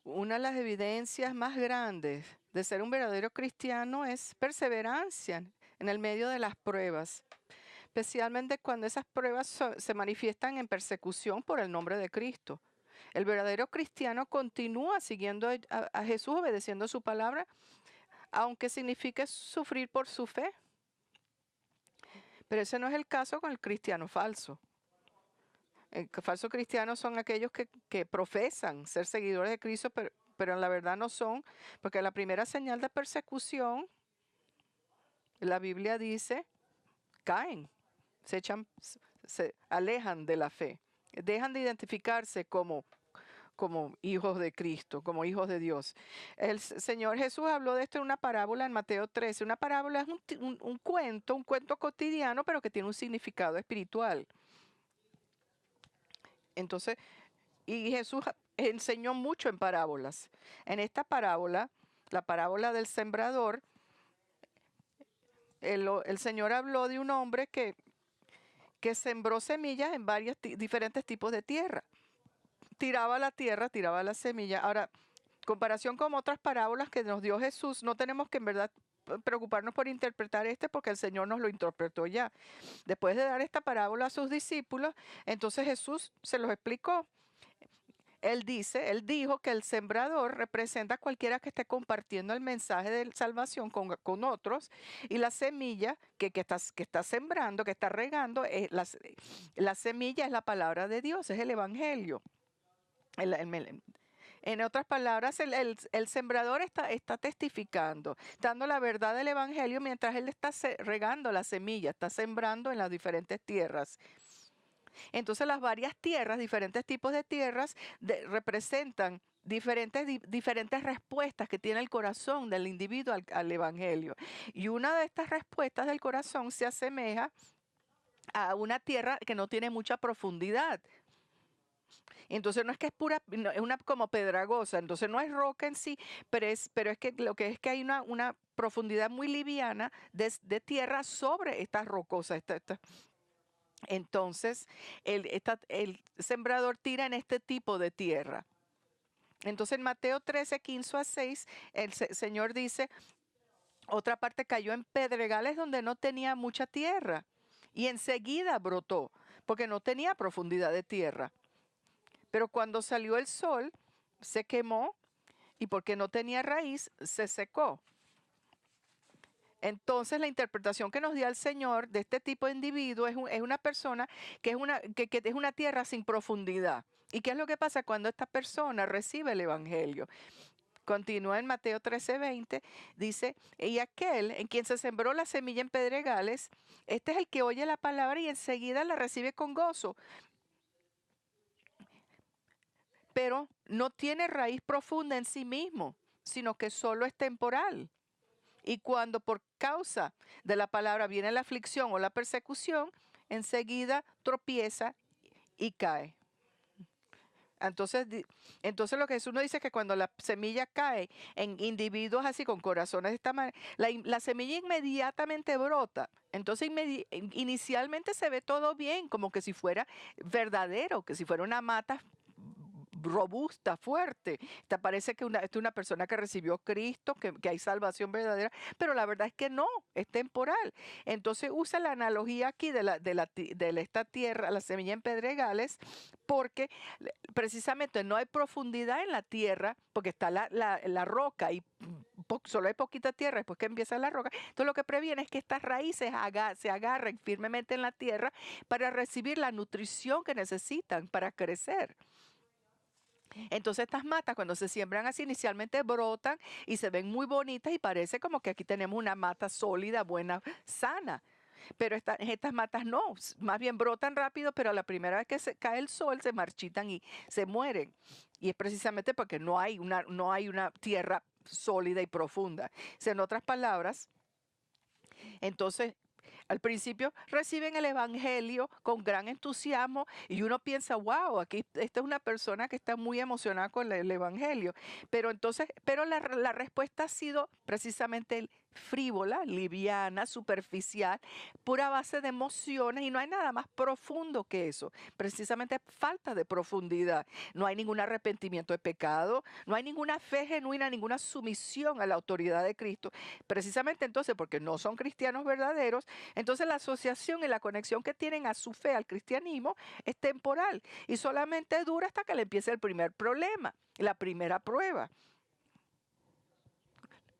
Una de las evidencias más grandes de ser un verdadero cristiano es perseverancia en el medio de las pruebas, especialmente cuando esas pruebas se manifiestan en persecución por el nombre de Cristo. El verdadero cristiano continúa siguiendo a Jesús, obedeciendo su palabra, aunque signifique sufrir por su fe. Pero ese no es el caso con el cristiano falso. El falso cristiano son aquellos que profesan ser seguidores de Cristo, pero en la verdad no son, porque la primera señal de persecución, la Biblia dice, caen, se echan, se alejan de la fe, dejan de identificarse como hijos de Cristo, como hijos de Dios. El Señor Jesús habló de esto en una parábola en Mateo 13. Una parábola es un cuento cotidiano, pero que tiene un significado espiritual. Entonces, y Jesús enseñó mucho en parábolas. En esta parábola, la parábola del sembrador, el Señor habló de un hombre que sembró semillas en varios diferentes tipos de tierra. Tiraba la tierra, tiraba la semilla. Ahora, comparación con otras parábolas que nos dio Jesús, no tenemos que en verdad preocuparnos por interpretar porque el Señor nos lo interpretó ya. Después de dar esta parábola a sus discípulos, entonces Jesús se los explicó. Él dijo que el sembrador representa a cualquiera que esté compartiendo el mensaje de salvación con otros, y la semilla que está sembrando, que está regando, la semilla es la palabra de Dios, es el evangelio. En otras palabras, el sembrador está testificando, dando la verdad del evangelio mientras él está regando la semilla, está sembrando en las diferentes tierras. Entonces las varias tierras, diferentes tipos de tierras, representan diferentes respuestas que tiene el corazón del individuo al evangelio. Y una de estas respuestas del corazón se asemeja a una tierra que no tiene mucha profundidad. Entonces no es que es pura, no, es una como pedragosa, entonces no es roca en sí, pero es que lo que es que hay una profundidad muy liviana de tierra sobre estas rocosas. Entonces, el sembrador tira en este tipo de tierra. Entonces, en Mateo 13, 15 a 6, el Señor dice, otra parte cayó en pedregales donde no tenía mucha tierra y enseguida brotó, porque no tenía profundidad de tierra. Pero cuando salió el sol, se quemó y porque no tenía raíz, se secó. Entonces, la interpretación que nos dio el Señor de este tipo de individuo es una persona que es una tierra sin profundidad. ¿Y qué es lo que pasa cuando esta persona recibe el Evangelio? Continúa en Mateo 13:20, dice, y aquel en quien se sembró la semilla en pedregales, este es el que oye la palabra y enseguida la recibe con gozo, pero no tiene raíz profunda en sí mismo, sino que solo es temporal. Y cuando por causa de la palabra viene la aflicción o la persecución, enseguida tropieza y cae. Entonces, entonces lo que Jesús nos dice es que cuando la semilla cae en individuos así con corazones de esta manera, la semilla inmediatamente brota. Entonces inicialmente se ve todo bien, como que si fuera verdadero, que si fuera una mata robusta, fuerte. Te parece que esta es una persona que recibió Cristo, que hay salvación verdadera, pero la verdad es que no, es temporal. Entonces usa la analogía aquí de esta tierra, la semilla en pedregales, porque precisamente no hay profundidad en la tierra, porque está la roca y solo hay poquita tierra después que empieza la roca. Entonces lo que previene es que estas raíces se agarren firmemente en la tierra para recibir la nutrición que necesitan para crecer. Entonces estas matas cuando se siembran así inicialmente brotan y se ven muy bonitas y parece como que aquí tenemos una mata sólida, buena, sana. Pero estas matas no, más bien brotan rápido, pero a la primera vez que se cae el sol se marchitan y se mueren. Y es precisamente porque no hay una tierra sólida y profunda. O sea, en otras palabras, entonces al principio reciben el evangelio con gran entusiasmo y uno piensa, wow, aquí esta es una persona que está muy emocionada con el evangelio. Pero entonces, la respuesta ha sido precisamente frívola, liviana, superficial, pura base de emociones y no hay nada más profundo que eso. Precisamente falta de profundidad. No hay ningún arrepentimiento de pecado, no hay ninguna fe genuina, ninguna sumisión a la autoridad de Cristo. Precisamente entonces, porque no son cristianos verdaderos, entonces la asociación y la conexión que tienen a su fe, al cristianismo, es temporal y solamente dura hasta que le empiece el primer problema, la primera prueba.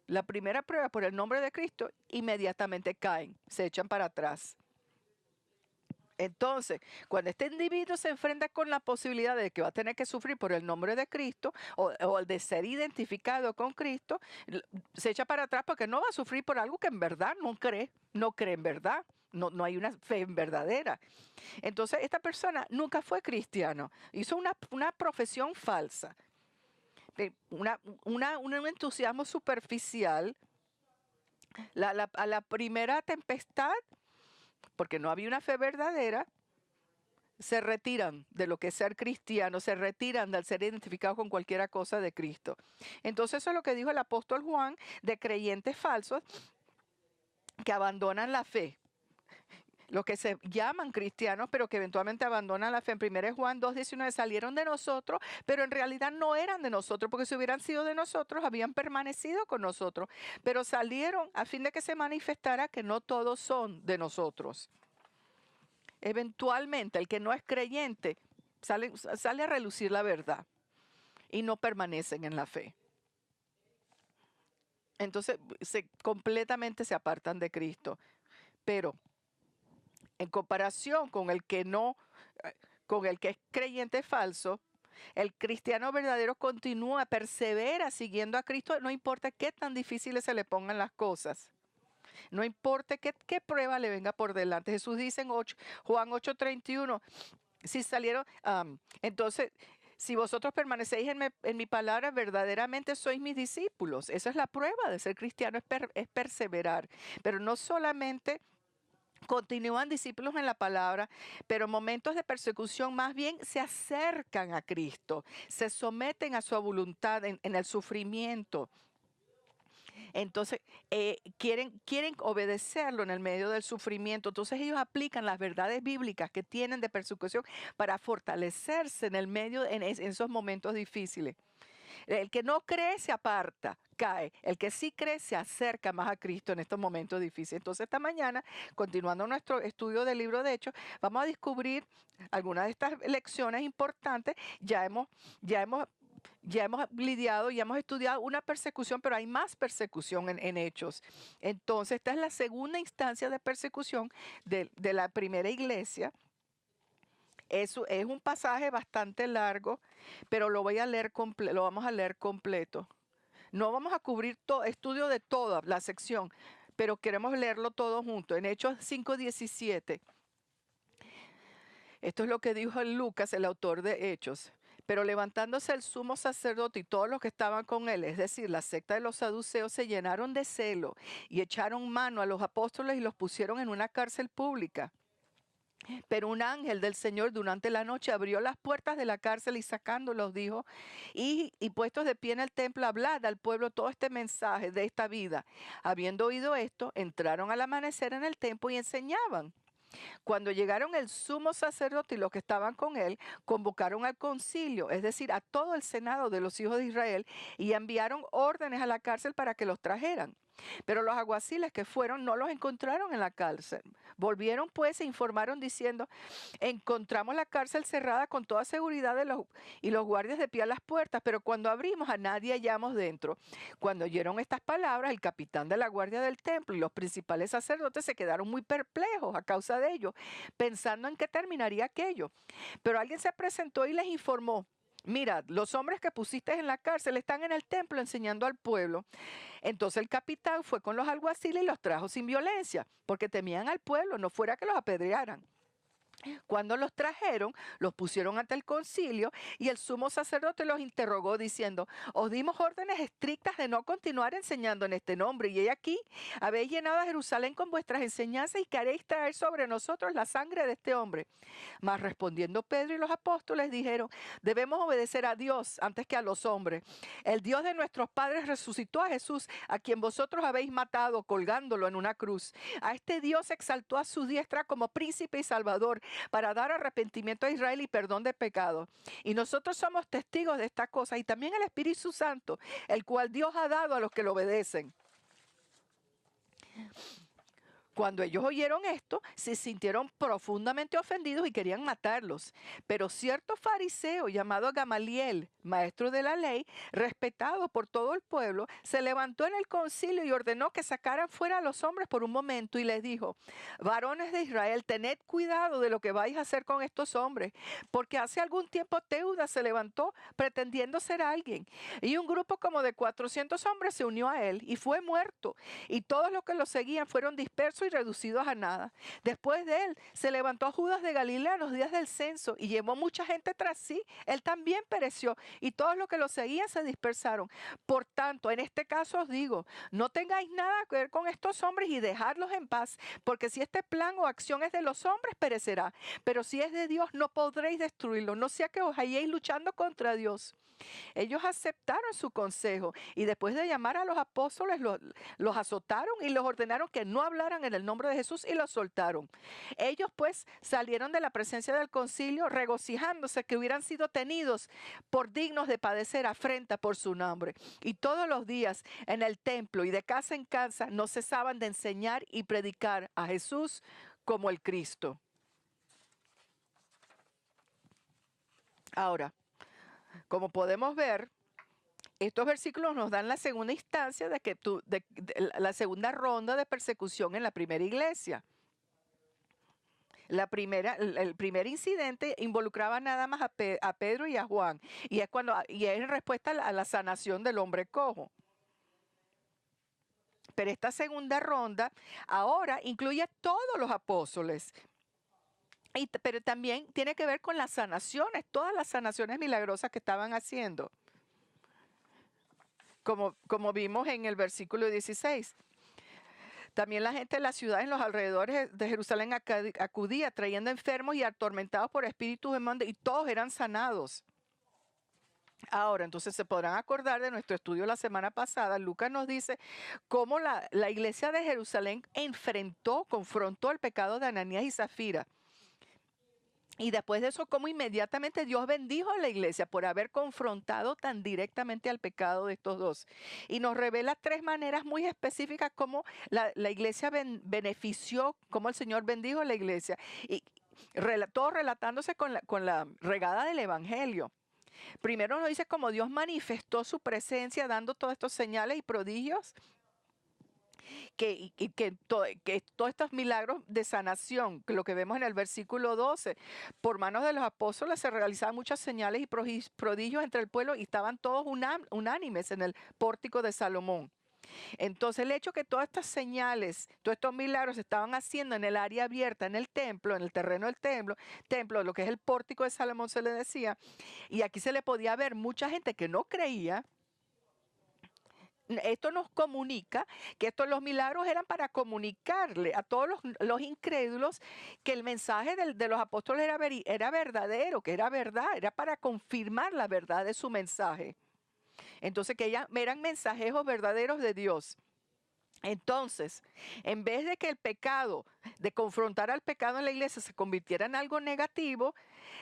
La primera prueba por el nombre de Cristo, inmediatamente caen, se echan para atrás. Entonces, cuando este individuo se enfrenta con la posibilidad de que va a tener que sufrir por el nombre de Cristo o el de ser identificado con Cristo, se echa para atrás porque no va a sufrir por algo que en verdad no cree en verdad. No hay una fe verdadera. Entonces, esta persona nunca fue cristiano, hizo una profesión falsa, un entusiasmo superficial. A la primera tempestad, porque no había una fe verdadera, se retiran de lo que es ser cristiano, se retiran del ser identificados con cualquier cosa de Cristo. Entonces eso es lo que dijo el apóstol Juan de creyentes falsos que abandonan la fe. Los que se llaman cristianos, pero que eventualmente abandonan la fe. En 1 Juan 2:19 salieron de nosotros, pero en realidad no eran de nosotros, porque si hubieran sido de nosotros, habían permanecido con nosotros. Pero salieron a fin de que se manifestara que no todos son de nosotros. Eventualmente, el que no es creyente sale a relucir la verdad y no permanecen en la fe. Entonces, completamente se apartan de Cristo. Pero en comparación con el que no, con el que es creyente falso, el cristiano verdadero continúa, persevera siguiendo a Cristo, no importa qué tan difíciles se le pongan las cosas. No importa qué prueba le venga por delante. Jesús dice en Juan 8:31, si salieron, entonces, si vosotros permanecéis en mi palabra, verdaderamente sois mis discípulos. Esa es la prueba de ser cristiano, es perseverar. Pero no solamente continúan discípulos en la palabra, pero en momentos de persecución más bien se acercan a Cristo, se someten a su voluntad en el sufrimiento. Entonces, quieren obedecerlo en el medio del sufrimiento. Entonces ellos aplican las verdades bíblicas que tienen de persecución para fortalecerse en el medio, en esos momentos difíciles. El que no cree se aparta, cae. El que sí cree se acerca más a Cristo en estos momentos difíciles. Entonces esta mañana, continuando nuestro estudio del libro de Hechos, vamos a descubrir algunas de estas lecciones importantes. Ya hemos lidiado, ya hemos estudiado una persecución, pero hay más persecución en Hechos. Entonces, esta es la segunda instancia de persecución de la primera iglesia. Eso es un pasaje bastante largo, pero lo vamos a leer completo. No vamos a cubrir estudio de toda la sección, pero queremos leerlo todo junto. En Hechos 5:17. Esto es lo que dijo Lucas, el autor de Hechos. Pero levantándose el sumo sacerdote y todos los que estaban con él, es decir, la secta de los saduceos, se llenaron de celo y echaron mano a los apóstoles y los pusieron en una cárcel pública. Pero un ángel del Señor durante la noche abrió las puertas de la cárcel y sacándolos dijo, y puestos de pie en el templo, hablad al pueblo todo este mensaje de esta vida. Habiendo oído esto, entraron al amanecer en el templo y enseñaban. Cuando llegaron el sumo sacerdote y los que estaban con él, convocaron al concilio, es decir, a todo el senado de los hijos de Israel, y enviaron órdenes a la cárcel para que los trajeran. Pero los alguaciles que fueron no los encontraron en la cárcel. Volvieron pues e informaron diciendo, encontramos la cárcel cerrada con toda seguridad y los guardias de pie a las puertas, pero cuando abrimos a nadie hallamos dentro. Cuando oyeron estas palabras, el capitán de la guardia del templo y los principales sacerdotes se quedaron muy perplejos a causa de ello, pensando en qué terminaría aquello. Pero alguien se presentó y les informó, mirad, los hombres que pusiste en la cárcel están en el templo enseñando al pueblo. Entonces el capitán fue con los alguaciles y los trajo sin violencia, porque temían al pueblo, no fuera que los apedrearan. Cuando los trajeron, los pusieron ante el concilio y el sumo sacerdote los interrogó diciendo, os dimos órdenes estrictas de no continuar enseñando en este nombre y he aquí, habéis llenado a Jerusalén con vuestras enseñanzas y queréis traer sobre nosotros la sangre de este hombre. Mas respondiendo Pedro y los apóstoles dijeron, debemos obedecer a Dios antes que a los hombres. El Dios de nuestros padres resucitó a Jesús, a quien vosotros habéis matado colgándolo en una cruz. A este Dios exaltó a su diestra como príncipe y salvador para dar arrepentimiento a Israel y perdón de pecados. Y nosotros somos testigos de esta cosa y también el Espíritu Santo, el cual Dios ha dado a los que lo obedecen. Cuando ellos oyeron esto, se sintieron profundamente ofendidos y querían matarlos. Pero cierto fariseo llamado Gamaliel, maestro de la ley, respetado por todo el pueblo, se levantó en el concilio y ordenó que sacaran fuera a los hombres por un momento y les dijo, varones de Israel, tened cuidado de lo que vais a hacer con estos hombres, porque hace algún tiempo Teudas se levantó pretendiendo ser alguien, y un grupo como de 400 hombres se unió a él y fue muerto, y todos los que lo seguían fueron dispersos y reducidos a nada. Después de él se levantó Judas de Galilea en los días del censo y llevó mucha gente tras sí. Él también pereció y todos los que lo seguían se dispersaron. Por tanto, en este caso os digo, no tengáis nada que ver con estos hombres y dejadlos en paz, porque si este plan o acción es de los hombres, perecerá. Pero si es de Dios, no podréis destruirlo, no sea que os halléis luchando contra Dios. Ellos aceptaron su consejo y después de llamar a los apóstoles los azotaron y les ordenaron que no hablaran en el nombre de Jesús y los soltaron. Ellos pues salieron de la presencia del concilio regocijándose que hubieran sido tenidos por dignos de padecer afrenta por su nombre. Y todos los días en el templo y de casa en casa no cesaban de enseñar y predicar a Jesús como el Cristo. Ahora, como podemos ver, estos versículos nos dan la segunda instancia de la segunda ronda de persecución en la primera iglesia. El primer incidente involucraba nada más a Pedro y a Juan, y es en respuesta a la sanación del hombre cojo. Pero esta segunda ronda ahora incluye a todos los apóstoles. Pero también tiene que ver con las sanaciones, todas las sanaciones milagrosas que estaban haciendo. Como vimos en el versículo 16. También la gente de las ciudades en los alrededores de Jerusalén acudía trayendo enfermos y atormentados por espíritus inmundos y todos eran sanados. Ahora, entonces se podrán acordar de nuestro estudio la semana pasada. Lucas nos dice cómo la iglesia de Jerusalén confrontó el pecado de Ananías y Zafira. Y después de eso, cómo inmediatamente Dios bendijo a la iglesia por haber confrontado tan directamente al pecado de estos dos. Y nos revela tres maneras muy específicas cómo la iglesia benefició, cómo el Señor bendijo a la iglesia. Y todo relatándose con la regada del evangelio. Primero nos dice cómo Dios manifestó su presencia dando todos estos señales y prodigios. Que todos estos milagros de sanación, que lo que vemos en el versículo 12, por manos de los apóstoles se realizaban muchas señales y prodigios entre el pueblo y estaban todos unánimes en el pórtico de Salomón. Entonces el hecho que todas estas señales, todos estos milagros se estaban haciendo en el área abierta, en el templo, en el terreno del templo, lo que es el pórtico de Salomón se le decía, y aquí se le podía ver mucha gente que no creía. Esto nos comunica que los milagros eran para comunicarle a todos los incrédulos que el mensaje de los apóstoles era verdadero, que era verdad, era para confirmar la verdad de su mensaje. Entonces que eran mensajeros verdaderos de Dios. Entonces, en vez de que de confrontar al pecado en la iglesia se convirtiera en algo negativo,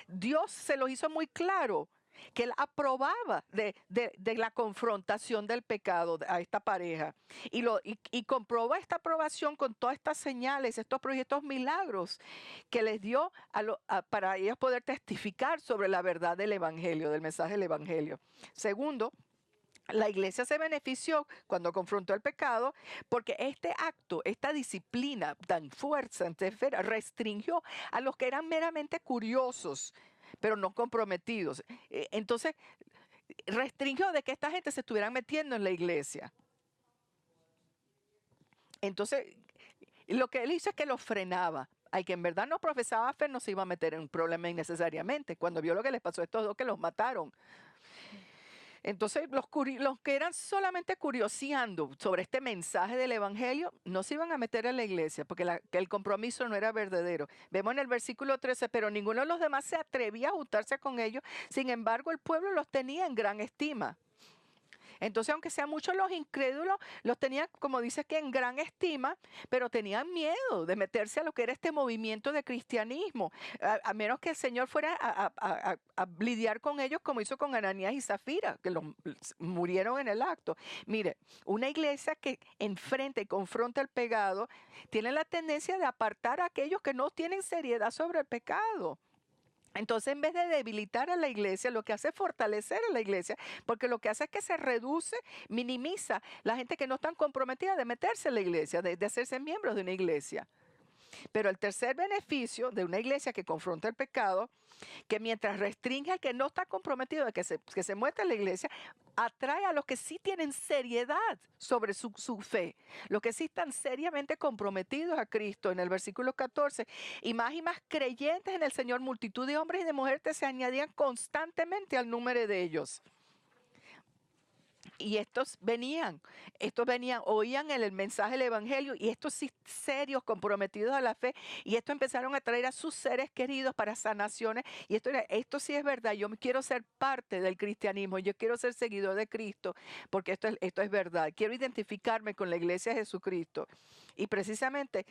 Dios se lo hizo muy claro que él aprobaba de la confrontación del pecado a esta pareja. Y comprobó esta aprobación con todas estas señales, estos proyectos milagros que les dio para ellos poder testificar sobre la verdad del evangelio, del mensaje del evangelio. Segundo, la iglesia se benefició cuando confrontó el pecado porque este acto, esta disciplina tan fuerte, restringió a los que eran meramente curiosos, pero no comprometidos. Entonces, restringió de que esta gente se estuviera metiendo en la iglesia. Entonces, lo que él hizo es que los frenaba. al que en verdad no profesaba fe no se iba a meter en un problema innecesariamente. Cuando vio lo que les pasó a estos dos que los mataron. Entonces, los que eran solamente curioseando sobre este mensaje del evangelio, no se iban a meter en la iglesia porque que el compromiso no era verdadero. Vemos en el versículo 13, pero ninguno de los demás se atrevía a juntarse con ellos. Sin embargo, el pueblo los tenía en gran estima. Entonces, aunque sean muchos los incrédulos, los tenían, como dice que en gran estima, pero tenían miedo de meterse a lo que era este movimiento de cristianismo, a menos que el Señor fuera a lidiar con ellos como hizo con Ananías y Zafira, que los murieron en el acto. Mire, una iglesia que enfrenta y confronta el pecado, tiene la tendencia de apartar a aquellos que no tienen seriedad sobre el pecado. Entonces, en vez de debilitar a la iglesia, lo que hace es fortalecer a la iglesia, porque lo que hace es que se reduce, minimiza la gente que no están comprometida de meterse en la iglesia, de hacerse miembros de una iglesia. Pero el tercer beneficio de una iglesia que confronta el pecado, que mientras restringe al que no está comprometido de que se muestre en la iglesia, atrae a los que sí tienen seriedad sobre su fe, los que sí están seriamente comprometidos a Cristo. En el versículo 14, y más creyentes en el Señor, multitud de hombres y de mujeres se añadían constantemente al número de ellos. Y estos venían, oían el mensaje del evangelio y estos sí serios, comprometidos a la fe, y estos empezaron a traer a sus seres queridos para sanaciones. Y esto sí es verdad, yo quiero ser parte del cristianismo, yo quiero ser seguidor de Cristo, porque esto es verdad. Quiero identificarme con la iglesia de Jesucristo. Y precisamente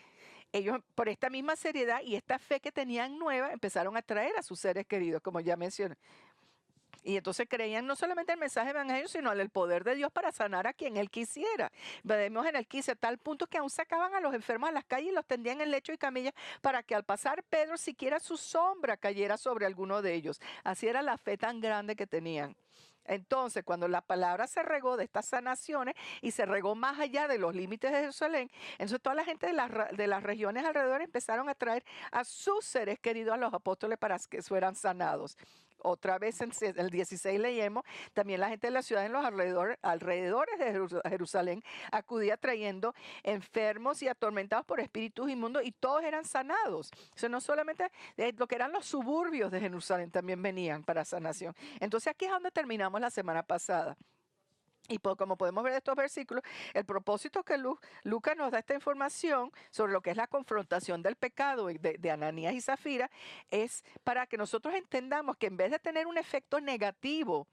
ellos, por esta misma seriedad y esta fe que tenían nueva, empezaron a traer a sus seres queridos, como ya mencioné. Y entonces creían no solamente el mensaje evangelio, sino el poder de Dios para sanar a quien Él quisiera. Vemos en el 15, a tal punto que aún sacaban a los enfermos a las calles y los tendían en lecho y camilla para que al pasar Pedro siquiera su sombra cayera sobre alguno de ellos. Así era la fe tan grande que tenían. Entonces, cuando la palabra se regó de estas sanaciones y se regó más allá de los límites de Jerusalén, entonces toda la gente de las regiones alrededor empezaron a traer a sus seres queridos a los apóstoles para que fueran sanados. Otra vez en el 16 leemos, también la gente de la ciudad en los alrededores de Jerusalén acudía trayendo enfermos y atormentados por espíritus inmundos y todos eran sanados. Eso no solamente lo que eran los suburbios de Jerusalén también venían para sanación. Entonces aquí es donde terminamos la semana pasada. Y como podemos ver de estos versículos, el propósito que Lucas nos da esta información sobre lo que es la confrontación del pecado de Ananías y Zafira es para que nosotros entendamos que en vez de tener un efecto negativo,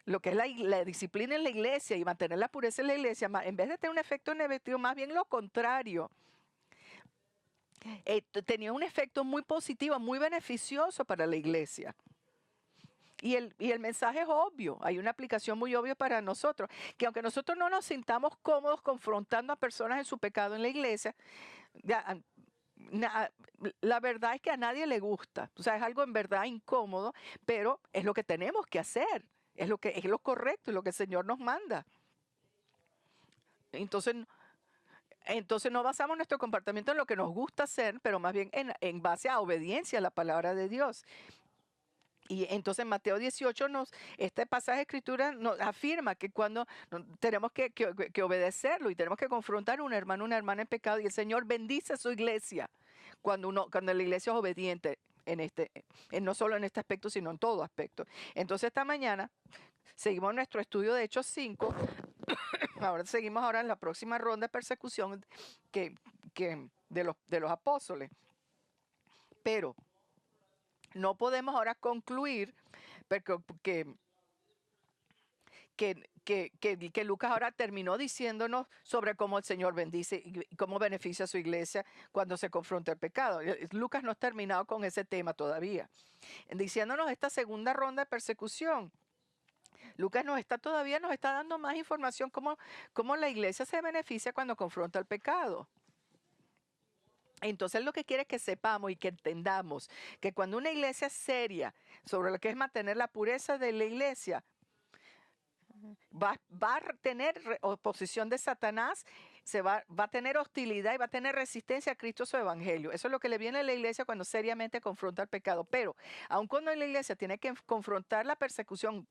lo que es la disciplina en la iglesia y mantener la pureza en la iglesia, en vez de tener un efecto negativo, más bien lo contrario. Tenía un efecto muy positivo, muy beneficioso para la iglesia. Y el mensaje es obvio, hay una aplicación muy obvia para nosotros, que aunque nosotros no nos sintamos cómodos confrontando a personas en su pecado en la iglesia, la verdad es que a nadie le gusta, o sea, es algo en verdad incómodo, pero es lo que tenemos que hacer, es lo correcto, es lo que el Señor nos manda. Entonces no basamos nuestro comportamiento en lo que nos gusta hacer, pero más bien en base a obediencia a la palabra de Dios. Y entonces Mateo 18, este pasaje de escritura nos afirma que cuando tenemos que obedecerlo y tenemos que confrontar a un hermano, una hermana en pecado, y el Señor bendice a su iglesia cuando la iglesia es obediente no solo en este aspecto, sino en todo aspecto. Entonces esta mañana seguimos nuestro estudio de Hechos 5. Seguimos en la próxima ronda de persecución de los apóstoles. Pero no podemos ahora concluir que Lucas ahora terminó diciéndonos sobre cómo el Señor bendice y cómo beneficia a su iglesia cuando se confronta el pecado. Lucas no ha terminado con ese tema todavía, diciéndonos esta segunda ronda de persecución. Lucas nos está dando más información cómo la iglesia se beneficia cuando confronta el pecado. Entonces lo que quiere es que sepamos y que entendamos que cuando una iglesia es seria sobre lo que es mantener la pureza de la iglesia, va a tener oposición de Satanás va a tener hostilidad y va a tener resistencia a Cristo su evangelio. Eso es lo que le viene a la iglesia cuando seriamente confronta el pecado. Pero aun cuando la iglesia tiene que confrontar la persecución,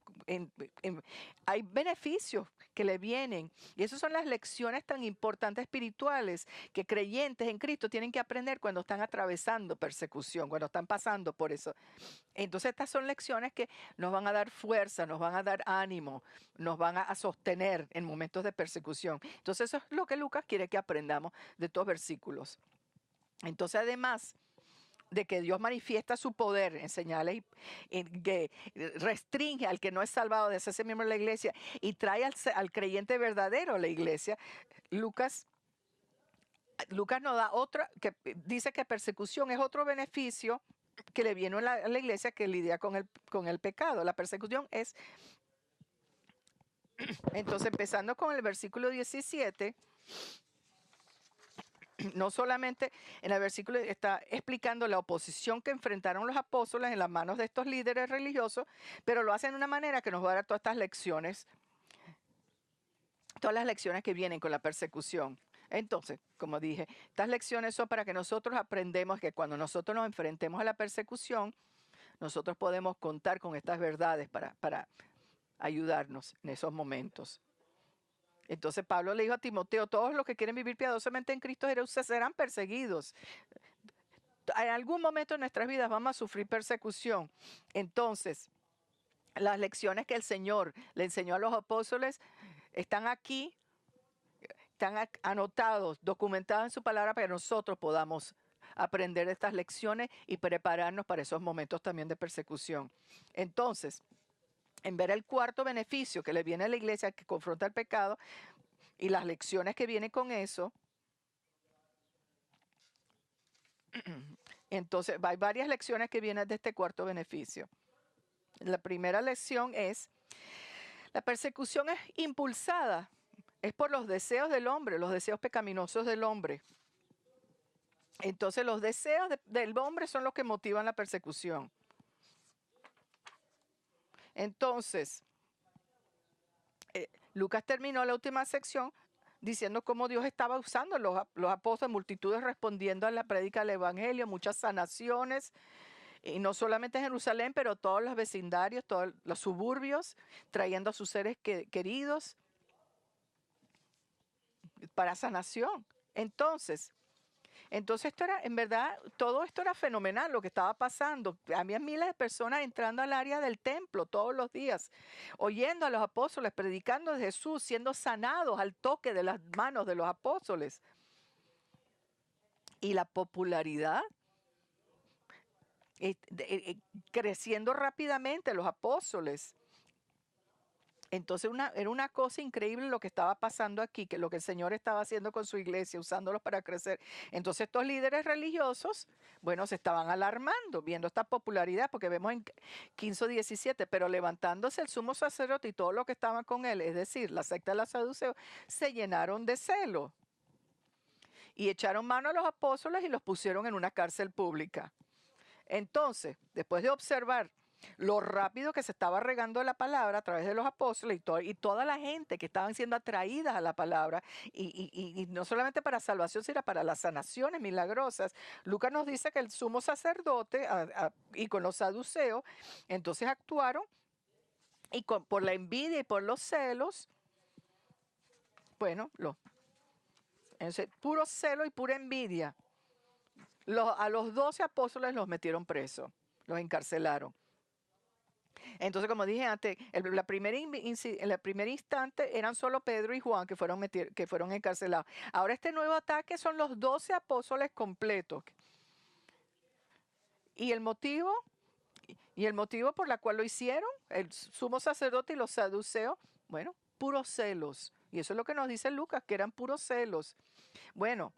hay beneficios que le vienen. Y esas son las lecciones tan importantes espirituales que creyentes en Cristo tienen que aprender cuando están atravesando persecución, cuando están pasando por eso. Entonces estas son lecciones que nos van a dar fuerza, nos van a dar ánimo, nos van a sostener en momentos de persecución. Entonces eso es lo que Lucas quiere que aprendamos de estos versículos. Entonces además de que Dios manifiesta su poder en señales que restringe al que no es salvado de hacerse miembro de la iglesia y trae al creyente verdadero a la iglesia, Lucas nos da otra, que dice que persecución es otro beneficio que le viene a la iglesia que lidia con el pecado. La persecución es, entonces empezando con el versículo 17, no solamente en el versículo está explicando la oposición que enfrentaron los apóstoles en las manos de estos líderes religiosos, pero lo hacen de una manera que nos va a dar todas estas lecciones, todas las lecciones que vienen con la persecución. Entonces, como dije, estas lecciones son para que nosotros aprendamos que cuando nosotros nos enfrentemos a la persecución, nosotros podemos contar con estas verdades para ayudarnos en esos momentos. Entonces Pablo le dijo a Timoteo, todos los que quieren vivir piadosamente en Cristo Jesús serán perseguidos. En algún momento de nuestras vidas vamos a sufrir persecución. Entonces, las lecciones que el Señor le enseñó a los apóstoles están aquí, están anotados, documentados en su palabra para que nosotros podamos aprender estas lecciones y prepararnos para esos momentos también de persecución. Entonces, en ver el cuarto beneficio que le viene a la iglesia que confronta el pecado y las lecciones que vienen con eso, entonces hay varias lecciones que vienen de este cuarto beneficio. La primera lección es, la persecución es impulsada, es por los deseos del hombre, los deseos pecaminosos del hombre. Entonces los deseos del hombre son los que motivan la persecución. Entonces, Lucas terminó la última sección diciendo cómo Dios estaba usando los apóstoles, multitudes respondiendo a la prédica del evangelio, muchas sanaciones, y no solamente en Jerusalén, pero todos los vecindarios, todos los suburbios, trayendo a sus seres queridos para sanación. Entonces esto era, en verdad, todo esto era fenomenal lo que estaba pasando. Había miles de personas entrando al área del templo todos los días, oyendo a los apóstoles, predicando de Jesús, siendo sanados al toque de las manos de los apóstoles. Y la popularidad creciendo rápidamente, los apóstoles. Entonces era una cosa increíble lo que estaba pasando aquí, que lo que el Señor estaba haciendo con su iglesia, usándolos para crecer. Entonces estos líderes religiosos, bueno, se estaban alarmando, viendo esta popularidad, porque vemos en 15:17, pero levantándose el sumo sacerdote y todos los que estaban con él, es decir, la secta de los saduceos, se llenaron de celo y echaron mano a los apóstoles y los pusieron en una cárcel pública. Entonces, después de observar lo rápido que se estaba regando la palabra a través de los apóstoles y toda la gente que estaban siendo atraídas a la palabra, y no solamente para salvación, sino para las sanaciones milagrosas, Lucas nos dice que el sumo sacerdote y con los saduceos, entonces actuaron y por la envidia y por los celos, bueno, puro celo y pura envidia. A los 12 apóstoles los metieron presos, los encarcelaron. Entonces, como dije antes, en la primer instante eran solo Pedro y Juan que fueron encarcelados. Ahora este nuevo ataque son los 12 apóstoles completos. Y el motivo por la cual lo hicieron, el sumo sacerdote y los saduceos, bueno, puros celos. Y eso es lo que nos dice Lucas, que eran puros celos. Bueno,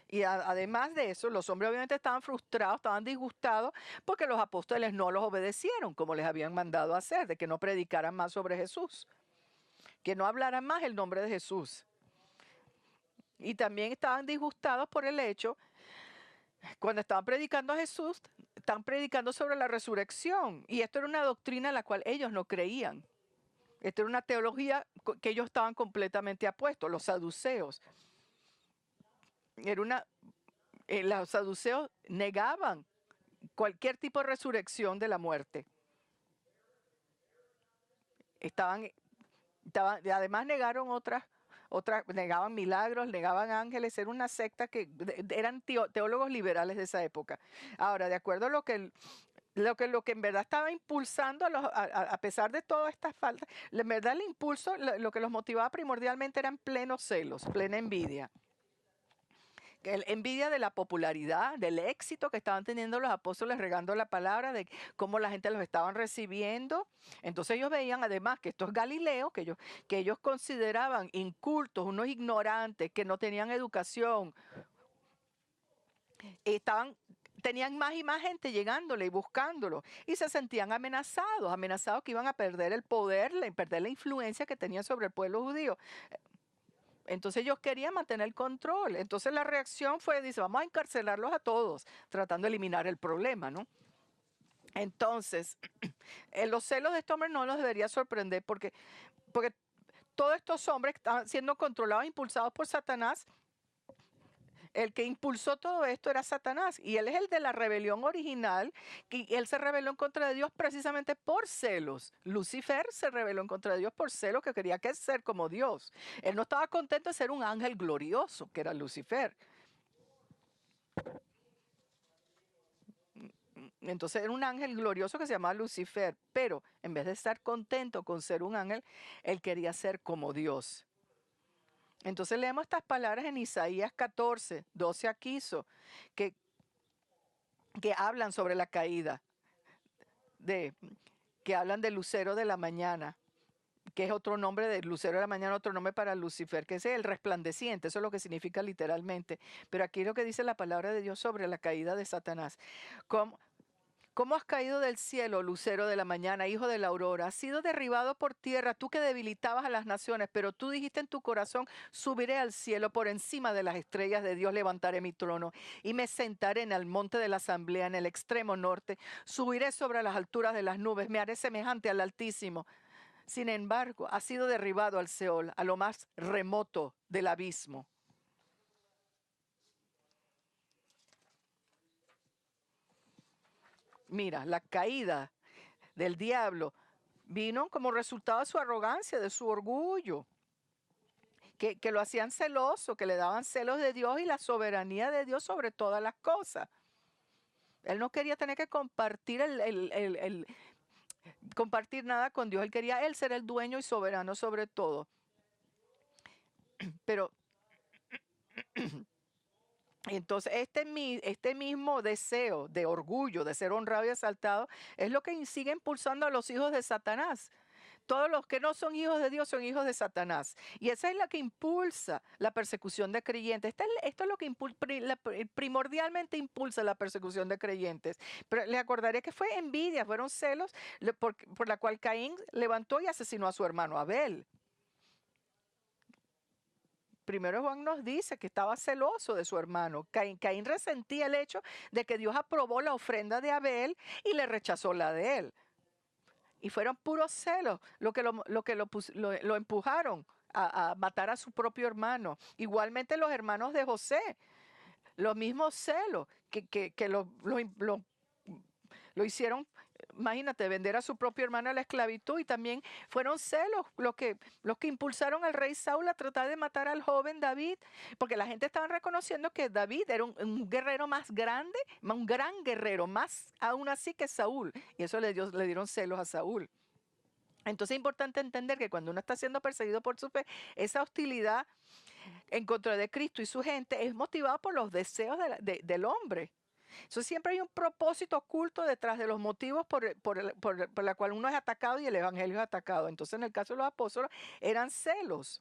y además de eso, los hombres obviamente estaban frustrados, estaban disgustados porque los apóstoles no los obedecieron como les habían mandado hacer, de que no predicaran más sobre Jesús, que no hablaran más el nombre de Jesús. Y también estaban disgustados por el hecho, cuando estaban predicando a Jesús, están predicando sobre la resurrección. Y esto era una doctrina en la cual ellos no creían. Esta era una teología que ellos estaban completamente apuestos, los saduceos. Era una, los saduceos negaban cualquier tipo de resurrección de la muerte. Además negaron negaban milagros, negaban ángeles. Era una secta que eran teólogos liberales de esa época. Ahora, de acuerdo a lo que en verdad estaba impulsando, a pesar de todas estas faltas, en verdad el impulso, lo que los motivaba primordialmente eran plenos celos, plena envidia. Envidia de la popularidad, del éxito que estaban teniendo los apóstoles regando la palabra, de cómo la gente los estaban recibiendo. Entonces ellos veían además que estos galileos, que ellos consideraban incultos, unos ignorantes, que no tenían educación, tenían más y más gente llegándole y buscándolo, y se sentían amenazados que iban a perder el poder, perder la influencia que tenían sobre el pueblo judío. Entonces ellos querían mantener el control. Entonces la reacción fue, dice, vamos a encarcelarlos a todos, tratando de eliminar el problema, ¿no? Entonces, los celos de estos hombres no los debería sorprender porque todos estos hombres estaban siendo controlados, impulsados por Satanás. El que impulsó todo esto era Satanás, y él es el de la rebelión original, que él se rebeló en contra de Dios precisamente por celos. Lucifer se rebeló en contra de Dios por celos, que quería ser como Dios. Él no estaba contento de ser un ángel glorioso, que era Lucifer. Entonces era un ángel glorioso que se llamaba Lucifer, pero en vez de estar contento con ser un ángel, él quería ser como Dios. Entonces leemos estas palabras en Isaías 14, 12 a 15, que hablan sobre la caída, que hablan del lucero de la mañana, que es otro nombre de lucero de la mañana, otro nombre para Lucifer, que es el resplandeciente, eso es lo que significa literalmente. Pero aquí es lo que dice la palabra de Dios sobre la caída de Satanás. ¿Cómo has caído del cielo, lucero de la mañana, hijo de la aurora? Has sido derribado por tierra, tú que debilitabas a las naciones, pero tú dijiste en tu corazón, subiré al cielo, por encima de las estrellas de Dios levantaré mi trono y me sentaré en el monte de la asamblea, en el extremo norte. Subiré sobre las alturas de las nubes, me haré semejante al Altísimo. Sin embargo, has sido derribado al Seol, a lo más remoto del abismo. Mira, la caída del diablo vino como resultado de su arrogancia, de su orgullo, que lo hacían celoso, que le daban celos de Dios y la soberanía de Dios sobre todas las cosas. Él no quería tener que compartir compartir nada con Dios. Él quería él ser el dueño y soberano sobre todo. Pero entonces este mismo deseo de orgullo, de ser honrado y exaltado, es lo que sigue impulsando a los hijos de Satanás. Todos los que no son hijos de Dios son hijos de Satanás. Y esa es la que impulsa la persecución de creyentes. Esto es lo que primordialmente impulsa la persecución de creyentes. Pero le acordaré que fue envidia, fueron celos por la cual Caín levantó y asesinó a su hermano Abel. Primero Juan nos dice que estaba celoso de su hermano. Caín resentía el hecho de que Dios aprobó la ofrenda de Abel y le rechazó la de él. Y fueron puros celos lo que lo empujaron a matar a su propio hermano. Igualmente los hermanos de José, los mismos celos que lo hicieron, imagínate, vender a su propio hermano a la esclavitud. Y también fueron celos los que impulsaron al rey Saúl a tratar de matar al joven David, porque la gente estaba reconociendo que David era un guerrero más grande, un gran guerrero, más aún así que Saúl. Y eso le dieron celos a Saúl. Entonces es importante entender que cuando uno está siendo perseguido por su fe, esa hostilidad en contra de Cristo y su gente es motivada por los deseos del hombre. Entonces siempre hay un propósito oculto detrás de los motivos por la cual uno es atacado y el evangelio es atacado. Entonces en el caso de los apóstoles eran celos.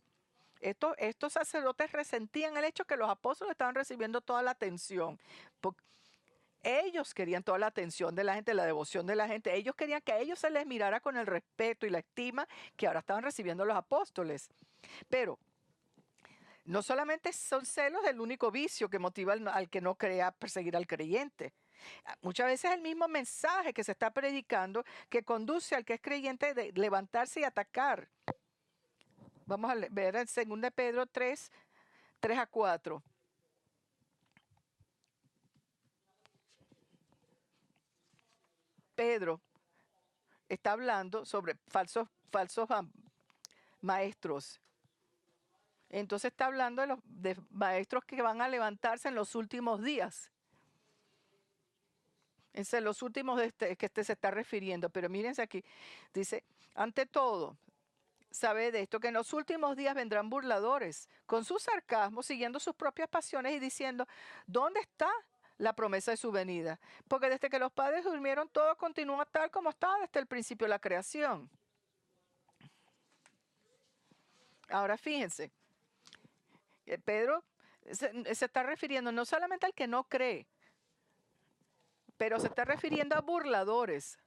Estos sacerdotes resentían el hecho que los apóstoles estaban recibiendo toda la atención. Ellos querían toda la atención de la gente, la devoción de la gente. Ellos querían que a ellos se les mirara con el respeto y la estima que ahora estaban recibiendo los apóstoles. Pero no solamente son celos el único vicio que motiva al que no crea perseguir al creyente. Muchas veces es el mismo mensaje que se está predicando que conduce al que es creyente de levantarse y atacar. Vamos a ver en 2 de Pedro 3, 3 a 4. Pedro está hablando sobre falsos maestros. Entonces está hablando de maestros que van a levantarse en los últimos días. Es en los últimos que se está refiriendo. Pero mírense aquí. Dice, ante todo, sabe de esto, que en los últimos días vendrán burladores, con su sarcasmo, siguiendo sus propias pasiones y diciendo, ¿dónde está la promesa de su venida? Porque desde que los padres durmieron, todo continúa tal como estaba desde el principio de la creación. Ahora fíjense, Pedro se está refiriendo no solamente al que no cree, pero se está refiriendo a burladores.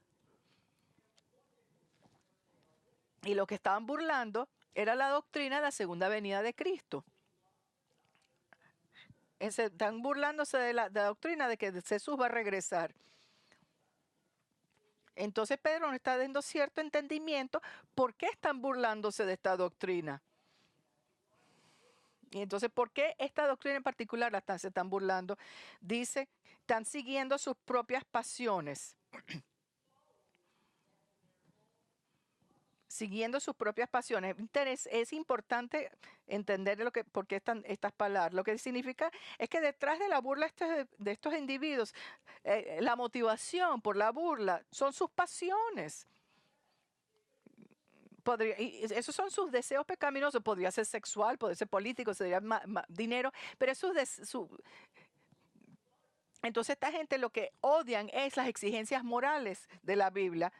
Y lo que estaban burlando era la doctrina de la segunda venida de Cristo. Están burlándose de la doctrina de que Jesús va a regresar. Entonces Pedro nos está dando cierto entendimiento por qué están burlándose de esta doctrina. Y entonces, ¿por qué esta doctrina en particular se están burlando? Dice, están siguiendo sus propias pasiones. Siguiendo sus propias pasiones. Es importante entender por qué están estas palabras. Lo que significa es que detrás de la burla de estos individuos, la motivación por la burla son sus pasiones. Y esos son sus deseos pecaminosos. Podría ser sexual, podría ser político, sería dinero, pero eso es Entonces esta gente lo que odian es las exigencias morales de la Biblia,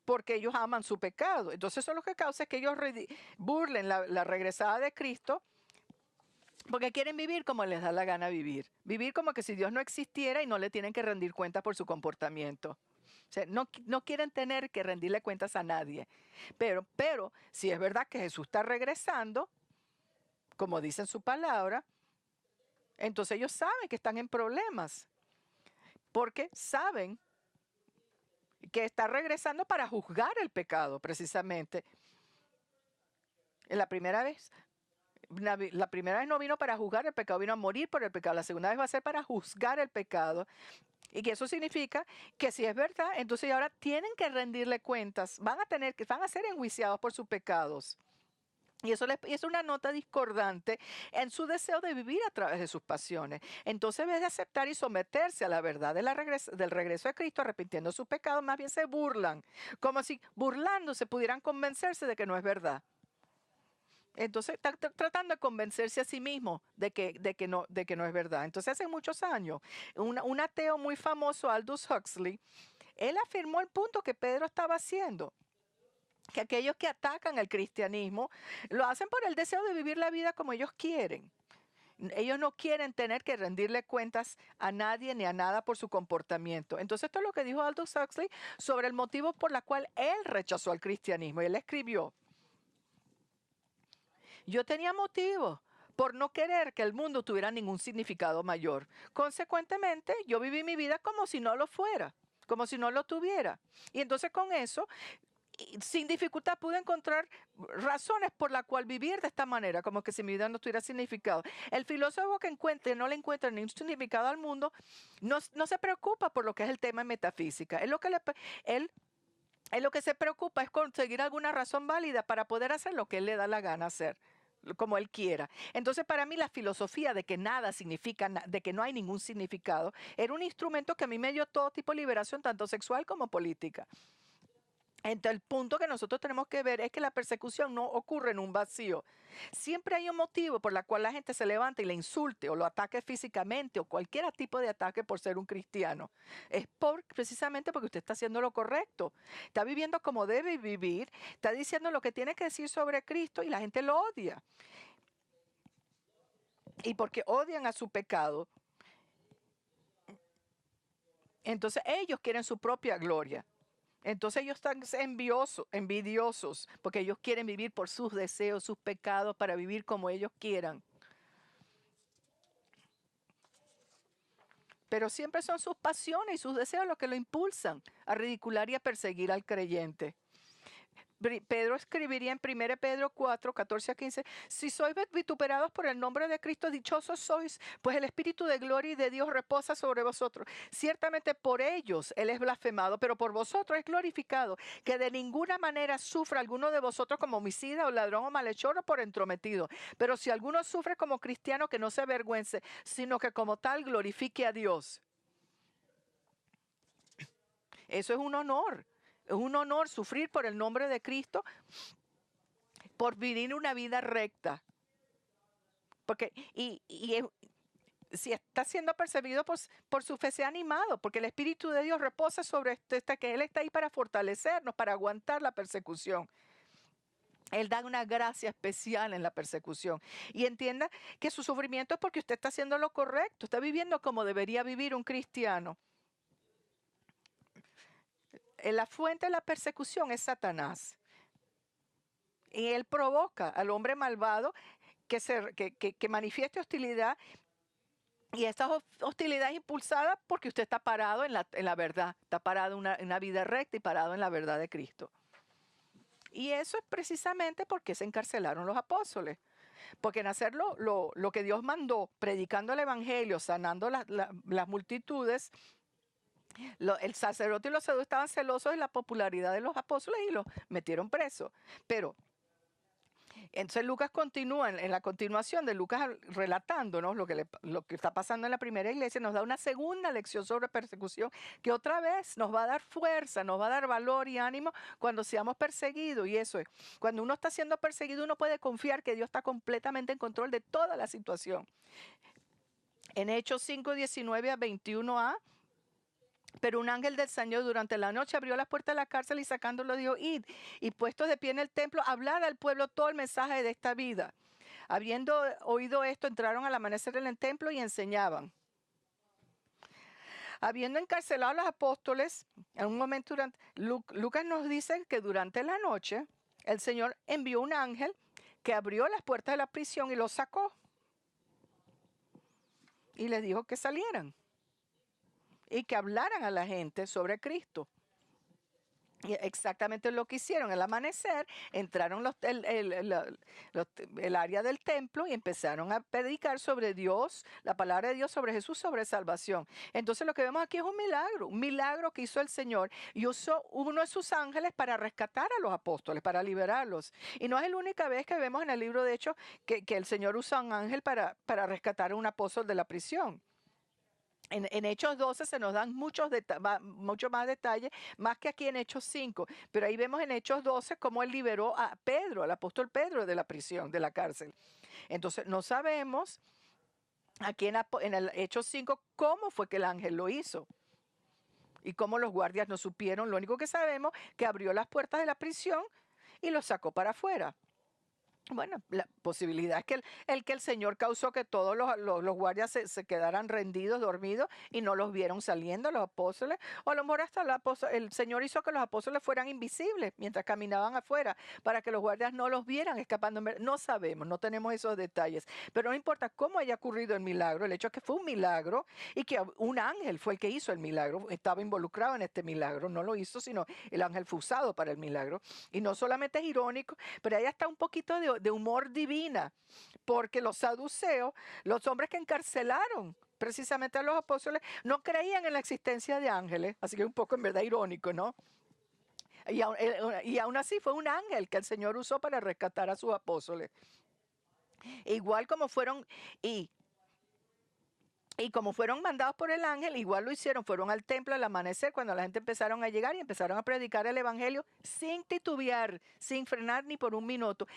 porque ellos aman su pecado. Entonces eso lo que causa es que ellos burlen la regresada de Cristo, porque quieren vivir como les da la gana vivir. Vivir como que si Dios no existiera y no le tienen que rendir cuentas por su comportamiento. O sea, no quieren tener que rendirle cuentas a nadie. Pero si es verdad que Jesús está regresando, como dice en su palabra, entonces ellos saben que están en problemas. Porque saben que está regresando para juzgar el pecado, precisamente. La primera vez no vino para juzgar el pecado, vino a morir por el pecado. La segunda vez va a ser para juzgar el pecado. Y que eso significa que si es verdad, entonces ahora tienen que rendirle cuentas, van a ser enjuiciados por sus pecados. Y eso es una nota discordante en su deseo de vivir a través de sus pasiones. Entonces, en vez de aceptar y someterse a la verdad del regreso de Cristo, arrepintiendo sus pecados, más bien se burlan, como si burlándose pudieran convencerse de que no es verdad. Entonces, están tratando de convencerse a sí mismo de que no es verdad. Entonces, hace muchos años, un ateo muy famoso, Aldous Huxley, él afirmó el punto que Pedro estaba haciendo, que aquellos que atacan el cristianismo lo hacen por el deseo de vivir la vida como ellos quieren. Ellos no quieren tener que rendirle cuentas a nadie ni a nada por su comportamiento. Entonces esto es lo que dijo Aldous Huxley sobre el motivo por el cual él rechazó al cristianismo. Y él escribió, yo tenía motivos por no querer que el mundo tuviera ningún significado mayor. Consecuentemente, yo viví mi vida como si no lo fuera, como si no lo tuviera. Y entonces con eso, sin dificultad pude encontrar razones por la cual vivir de esta manera, como que si mi vida no tuviera significado. El filósofo que no le encuentra ningún significado al mundo, no se preocupa por lo que es el tema de metafísica. Él lo que se preocupa es conseguir alguna razón válida para poder hacer lo que él le da la gana hacer, como él quiera. Entonces, para mí la filosofía de que nada significa, de que no hay ningún significado, era un instrumento que a mí me dio todo tipo de liberación, tanto sexual como política. Entonces, el punto que nosotros tenemos que ver es que la persecución no ocurre en un vacío. Siempre hay un motivo por el cual la gente se levanta y le insulte o lo ataque físicamente o cualquier tipo de ataque por ser un cristiano. Es precisamente porque usted está haciendo lo correcto. Está viviendo como debe vivir, está diciendo lo que tiene que decir sobre Cristo y la gente lo odia. Y porque odian a su pecado, entonces ellos quieren su propia gloria. Entonces ellos están envidiosos, porque ellos quieren vivir por sus deseos, sus pecados, para vivir como ellos quieran. Pero siempre son sus pasiones y sus deseos los que lo impulsan a ridicular y a perseguir al creyente. Pedro escribiría en 1 Pedro 4, 14 a 15, si sois vituperados por el nombre de Cristo, dichosos sois, pues el Espíritu de gloria y de Dios reposa sobre vosotros. Ciertamente por ellos Él es blasfemado, pero por vosotros es glorificado, que de ninguna manera sufra alguno de vosotros como homicida o ladrón o malhechor o por entrometido. Pero si alguno sufre como cristiano, que no se avergüence, sino que como tal glorifique a Dios. Eso es un honor. Es un honor sufrir por el nombre de Cristo, por vivir una vida recta. Porque, si está siendo perseguido por su fe, sea animado, porque el Espíritu de Dios reposa sobre que Él está ahí para fortalecernos, para aguantar la persecución. Él da una gracia especial en la persecución. Y entienda que su sufrimiento es porque usted está haciendo lo correcto, está viviendo como debería vivir un cristiano. La fuente de la persecución es Satanás. Y él provoca al hombre malvado que manifieste hostilidad. Y esta hostilidad es impulsada porque usted está parado en la verdad. Está parado en una vida recta y parado en la verdad de Cristo. Y eso es precisamente porque se encarcelaron los apóstoles. Porque en hacer lo que Dios mandó, predicando el evangelio, sanando las multitudes, el sacerdote y los saduceos estaban celosos de la popularidad de los apóstoles y los metieron presos. Pero entonces Lucas continúa, en la continuación de Lucas relatándonos lo que está pasando en la primera iglesia, nos da una segunda lección sobre persecución que otra vez nos va a dar fuerza, nos va a dar valor y ánimo cuando seamos perseguidos. Y eso es, cuando uno está siendo perseguido, uno puede confiar que Dios está completamente en control de toda la situación. En Hechos 5, 19 a 21a, pero un ángel del Señor durante la noche abrió las puertas de la cárcel y sacándolo dijo, id, y puestos de pie en el templo, hablar al pueblo todo el mensaje de esta vida. Habiendo oído esto, entraron al amanecer en el templo y enseñaban. Habiendo encarcelado a los apóstoles, en un momento Lucas nos dice que durante la noche el Señor envió un ángel que abrió las puertas de la prisión y los sacó. Y les dijo que salieran y que hablaran a la gente sobre Cristo. Y exactamente lo que hicieron. Al amanecer entraron el área del templo y empezaron a predicar sobre Dios, la palabra de Dios, sobre Jesús, sobre salvación. Entonces lo que vemos aquí es un milagro que hizo el Señor y usó uno de sus ángeles para rescatar a los apóstoles, para liberarlos. Y no es la única vez que vemos en el libro de Hechos que el Señor usa un ángel para rescatar a un apóstol de la prisión. En Hechos 12 se nos dan mucho más detalles, más que aquí en Hechos 5. Pero ahí vemos en Hechos 12 cómo él liberó a Pedro, al apóstol Pedro de la prisión, de la cárcel. Entonces no sabemos aquí en el Hechos 5 cómo fue que el ángel lo hizo. Y cómo los guardias no supieron. Lo único que sabemos es que abrió las puertas de la prisión y los sacó para afuera. Bueno, la posibilidad es que el Señor causó que todos los guardias se quedaran rendidos, dormidos y no los vieron saliendo, los apóstoles. O a lo mejor hasta el Señor hizo que los apóstoles fueran invisibles mientras caminaban afuera para que los guardias no los vieran escapando. No sabemos, no tenemos esos detalles. Pero no importa cómo haya ocurrido el milagro, el hecho es que fue un milagro y que un ángel fue el que hizo el milagro, estaba involucrado en este milagro, no lo hizo, sino el ángel fue usado para el milagro. Y no solamente es irónico, pero ahí está un poquito de humor divina, porque los saduceos, los hombres que encarcelaron precisamente a los apóstoles, no creían en la existencia de ángeles, así que es un poco en verdad irónico, ¿no? Y aún así fue un ángel que el Señor usó para rescatar a sus apóstoles. Igual como fueron, y como fueron mandados por el ángel, igual lo hicieron, fueron al templo al amanecer cuando la gente empezaron a llegar y empezaron a predicar el evangelio sin titubear, sin frenar ni por un minuto,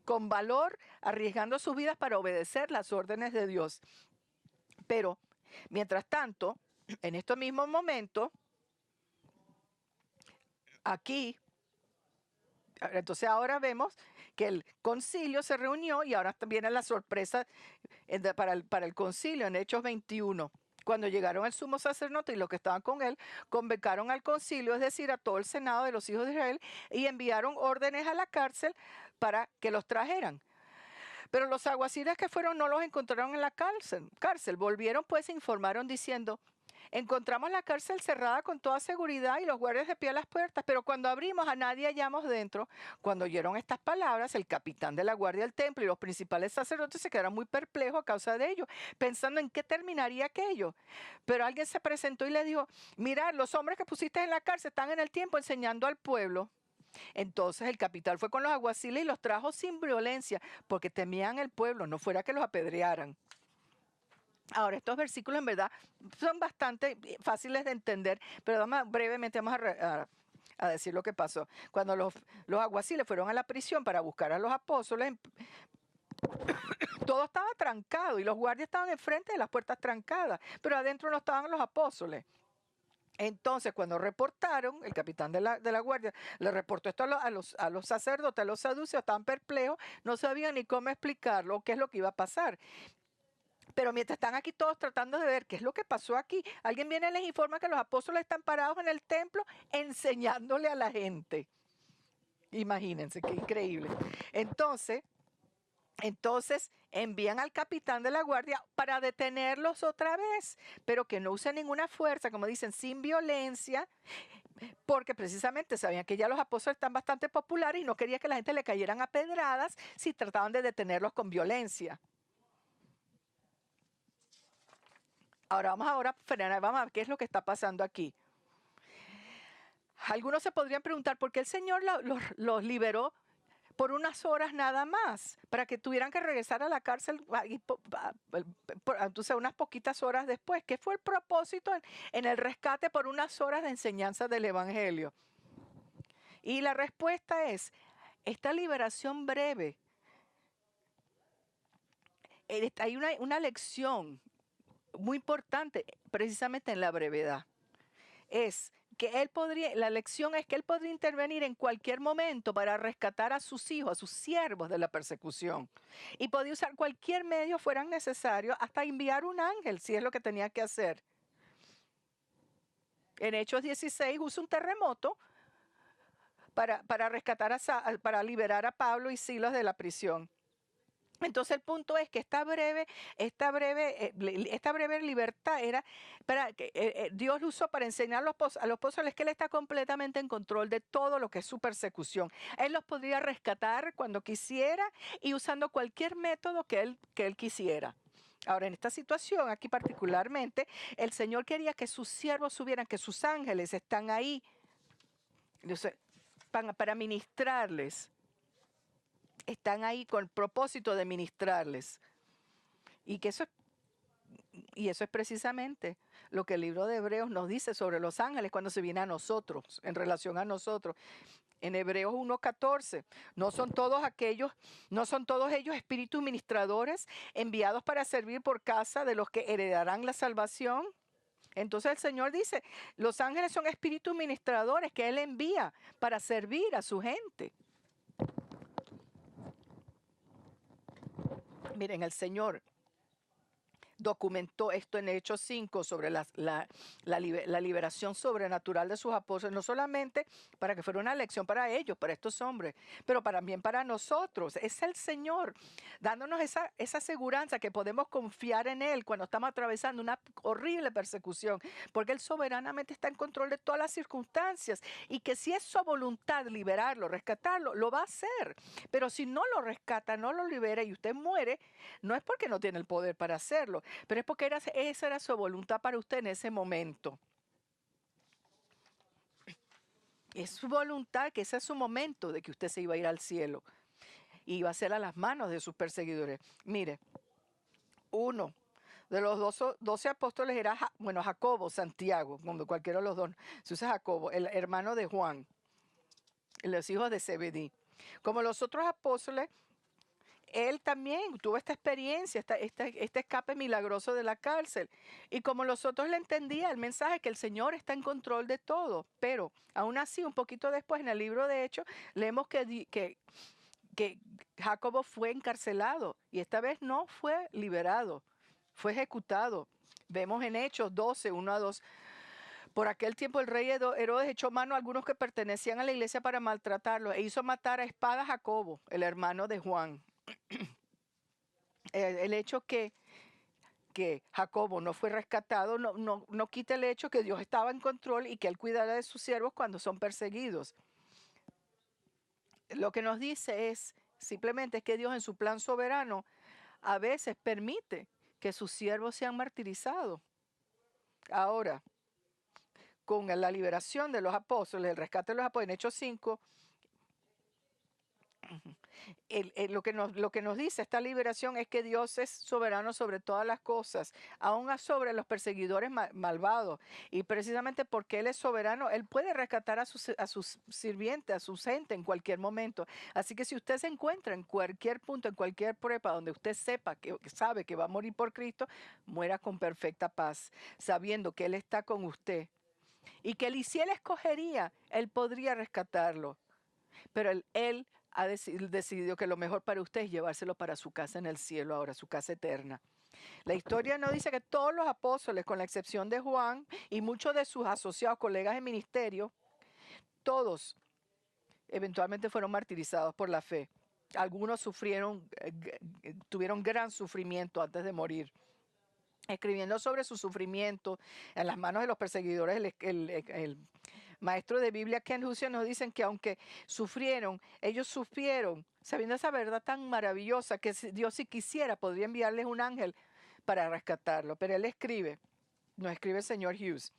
con valor, arriesgando sus vidas para obedecer las órdenes de Dios. Pero, mientras tanto, en estos mismos momentos, aquí, entonces ahora vemos que el concilio se reunió y ahora viene la sorpresa para el concilio en Hechos 21. Cuando llegaron el sumo sacerdote y los que estaban con él, convocaron al concilio, es decir, a todo el senado de los hijos de Israel, y enviaron órdenes a la cárcel para que los trajeran. Pero los alguaciles que fueron no los encontraron en la cárcel. Volvieron pues e informaron diciendo, encontramos la cárcel cerrada con toda seguridad y los guardias de pie a las puertas, pero cuando abrimos a nadie hallamos dentro. Cuando oyeron estas palabras, el capitán de la guardia del templo y los principales sacerdotes se quedaron muy perplejos a causa de ello, pensando en qué terminaría aquello. Pero alguien se presentó y le dijo, mirad, los hombres que pusiste en la cárcel están en el tiempo enseñando al pueblo. Entonces el capitán fue con los alguaciles y los trajo sin violencia, porque temían el pueblo, no fuera que los apedrearan. Ahora, estos versículos en verdad son bastante fáciles de entender, pero brevemente vamos a decir lo que pasó. Cuando los alguaciles fueron a la prisión para buscar a los apóstoles, todo estaba trancado y los guardias estaban enfrente de las puertas trancadas, pero adentro no estaban los apóstoles. Entonces, cuando reportaron, el capitán de la guardia le reportó esto a los sacerdotes, a los saduceos, estaban perplejos, no sabían ni cómo explicarlo, qué es lo que iba a pasar. Pero mientras están aquí todos tratando de ver qué es lo que pasó aquí, alguien viene y les informa que los apóstoles están parados en el templo enseñándole a la gente. Imagínense, qué increíble. Entonces envían al capitán de la guardia para detenerlos otra vez, pero que no use ninguna fuerza, como dicen, sin violencia, porque precisamente sabían que ya los apóstoles están bastante populares y no quería que la gente le cayeran a pedradas si trataban de detenerlos con violencia. Vamos a frenar, vamos a ver qué es lo que está pasando aquí. Algunos se podrían preguntar por qué el Señor los liberó por unas horas nada más, para que tuvieran que regresar a la cárcel entonces unas poquitas horas después. ¿Qué fue el propósito en el rescate por unas horas de enseñanza del Evangelio? Y la respuesta es, esta liberación breve, hay una lección muy importante precisamente en la brevedad. Es que la lección es que él podría intervenir en cualquier momento para rescatar a sus hijos, a sus siervos de la persecución. Y podía usar cualquier medio fueran necesarios, hasta enviar un ángel, si es lo que tenía que hacer. En Hechos 16 usa un terremoto para rescatar, para liberar a Pablo y Silas de la prisión. Entonces el punto es que esta breve libertad era para que Dios lo usó para enseñar a los apóstoles que Él está completamente en control de todo lo que es su persecución. Él los podría rescatar cuando quisiera y usando cualquier método que Él quisiera. Ahora, en esta situación, aquí particularmente, el Señor quería que sus siervos supieran que sus ángeles están ahí para ministrarles. Están ahí con el propósito de ministrarles. Y eso es precisamente lo que el libro de Hebreos nos dice sobre los ángeles cuando se viene a nosotros, en relación a nosotros. En Hebreos 1:14, no son todos ellos espíritus ministradores enviados para servir por causa de los que heredarán la salvación. Entonces el Señor dice, los ángeles son espíritus ministradores que Él envía para servir a su gente. Miren, el Señor documentó esto en Hechos 5 sobre la liberación sobrenatural de sus apóstoles, no solamente para que fuera una lección para ellos, para estos hombres, pero también para nosotros. Es el Señor dándonos esa seguridad que podemos confiar en Él cuando estamos atravesando una horrible persecución, porque Él soberanamente está en control de todas las circunstancias y que si es su voluntad liberarlo, rescatarlo, lo va a hacer. Pero si no lo rescata, no lo libera y usted muere, no es porque no tiene el poder para hacerlo, pero es porque esa era su voluntad para usted en ese momento. Es su voluntad que ese es su momento de que usted se iba a ir al cielo y iba a ser a las manos de sus perseguidores. Mire, uno de los 12 apóstoles era, Jacobo, Santiago, como cualquiera de los dos. Se usa Jacobo, el hermano de Juan, los hijos de Zebedí. Como los otros apóstoles, él también tuvo esta experiencia, este escape milagroso de la cárcel. Y como los otros le entendía el mensaje que el Señor está en control de todo. Pero aún así, un poquito después en el libro de Hechos, leemos que Jacobo fue encarcelado y esta vez no fue liberado, fue ejecutado. Vemos en Hechos 12, 1-2. Por aquel tiempo el rey Herodes echó mano a algunos que pertenecían a la iglesia para maltratarlo e hizo matar a espada a Jacobo, el hermano de Juan. El hecho que que Jacobo no fue rescatado, no quita el hecho que Dios estaba en control y que Él cuidará de sus siervos cuando son perseguidos. Lo que nos dice es simplemente que Dios en su plan soberano a veces permite que sus siervos sean martirizados. Ahora, con la liberación de los apóstoles, el rescate de los apóstoles en Hechos 5, lo que nos dice esta liberación es que Dios es soberano sobre todas las cosas, aún sobre los perseguidores malvados. Y precisamente porque Él es soberano, Él puede rescatar a sus sirvientes, a su gente en cualquier momento. Así que si usted se encuentra en cualquier punto, en cualquier prueba donde usted sepa que sabe que va a morir por Cristo, muera con perfecta paz, sabiendo que Él está con usted. Y que si Él escogería, Él podría rescatarlo. Pero Él ha decidido que lo mejor para usted es llevárselo para su casa en el cielo ahora, su casa eterna. La historia nos dice que todos los apóstoles, con la excepción de Juan y muchos de sus asociados, colegas de ministerio, todos eventualmente fueron martirizados por la fe. Algunos tuvieron gran sufrimiento antes de morir. Escribiendo sobre su sufrimiento en las manos de los perseguidores, el maestro de Biblia Ken Huston nos dicen que aunque sufrieron, ellos sufrieron sabiendo esa verdad tan maravillosa que Dios si quisiera podría enviarles un ángel para rescatarlo. Pero él escribe, nos escribe el señor Hughes.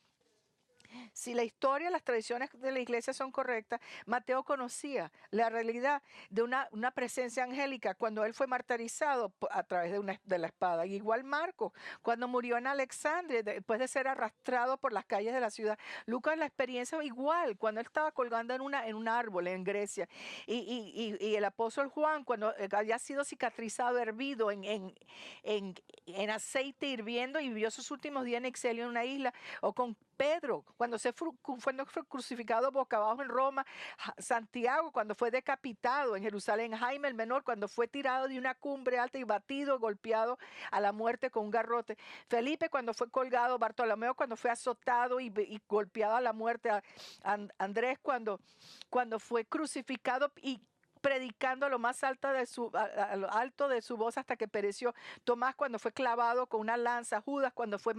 Si la historia, las tradiciones de la iglesia son correctas, Mateo conocía la realidad de una presencia angélica cuando él fue martirizado a través de la espada. Y igual Marcos, cuando murió en Alexandria, después de ser arrastrado por las calles de la ciudad. Lucas, la experiencia igual, cuando él estaba colgando en un árbol en Grecia. Y el apóstol Juan, cuando había sido cicatrizado, hervido en aceite hirviendo y vivió sus últimos días en exilio en una isla, o con Pedro, cuando fue crucificado boca abajo en Roma, Santiago, cuando fue decapitado en Jerusalén, Jaime el menor, cuando fue tirado de una cumbre alta y batido, golpeado a la muerte con un garrote, Felipe, cuando fue colgado, Bartolomeo, cuando fue azotado y golpeado a la muerte, Andrés, cuando fue crucificado y predicando a lo más alto a lo alto de su voz hasta que pereció. Tomás cuando fue clavado con una lanza. Judas cuando fue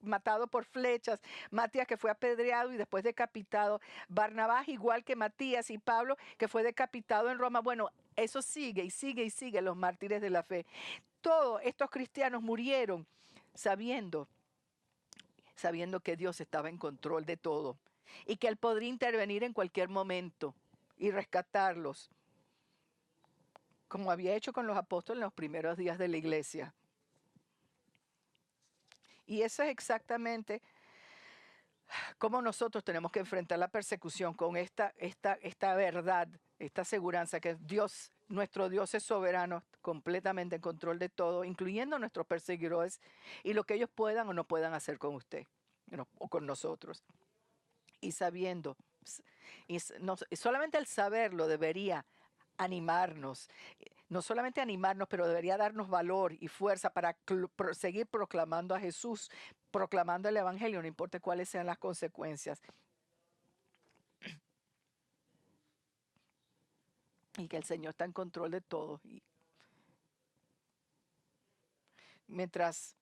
matado por flechas. Matías que fue apedreado y después decapitado. Barnabás igual que Matías y Pablo que fue decapitado en Roma. Bueno, eso sigue y sigue y sigue los mártires de la fe. Todos estos cristianos murieron sabiendo que Dios estaba en control de todo y que Él podría intervenir en cualquier momento y rescatarlos, como había hecho con los apóstoles en los primeros días de la iglesia. Y eso es exactamente cómo nosotros tenemos que enfrentar la persecución con esta verdad, esta aseguranza que Dios, nuestro Dios es soberano, completamente en control de todo, incluyendo nuestros perseguidores y lo que ellos puedan o no puedan hacer con usted o con nosotros. Y sabiendo, solamente el saberlo debería animarnos, no solamente animarnos, pero debería darnos valor y fuerza para seguir proclamando a Jesús, proclamando el Evangelio, no importa cuáles sean las consecuencias. Y que el Señor está en control de todo. Y mientras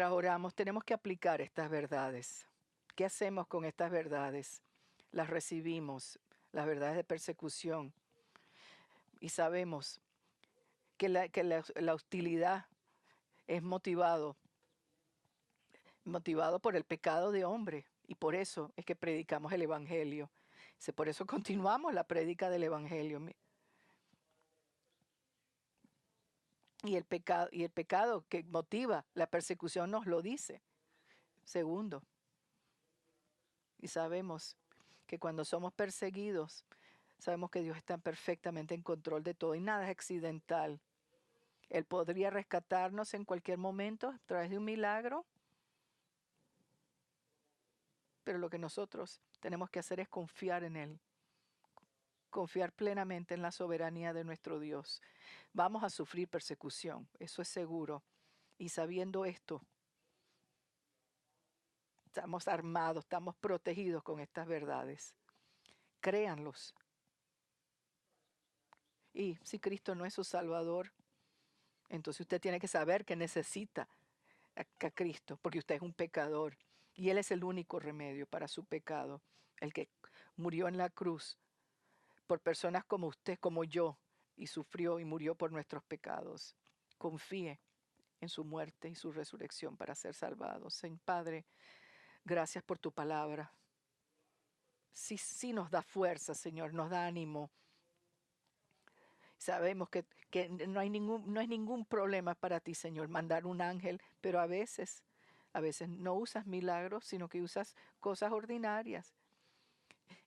oramos, tenemos que aplicar estas verdades. ¿Qué hacemos con estas verdades? Las recibimos, las verdades de persecución. Y sabemos que la hostilidad es motivado por el pecado de hombre. Y por eso es que predicamos el Evangelio. Por eso continuamos la prédica del Evangelio. Y el pecado que motiva la persecución nos lo dice. Segundo, y sabemos que cuando somos perseguidos, sabemos que Dios está perfectamente en control de todo y nada es accidental. Él podría rescatarnos en cualquier momento a través de un milagro, pero lo que nosotros tenemos que hacer es confiar en Él, confiar plenamente en la soberanía de nuestro Dios. Vamos a sufrir persecución, eso es seguro. Y sabiendo esto, estamos armados, estamos protegidos con estas verdades. Créanlos. Y si Cristo no es su Salvador, Entonces usted tiene que saber que necesita a Cristo, porque usted es un pecador y Él es el único remedio para su pecado, el que murió en la cruz por personas como usted, como yo, y sufrió y murió por nuestros pecados. Confíe en su muerte y su resurrección para ser salvados. Señor Padre, gracias por tu palabra. Sí, sí nos da fuerza, Señor, nos da ánimo. Sabemos que no hay ningún problema para ti, Señor, mandar un ángel, pero a veces no usas milagros, sino que usas cosas ordinarias.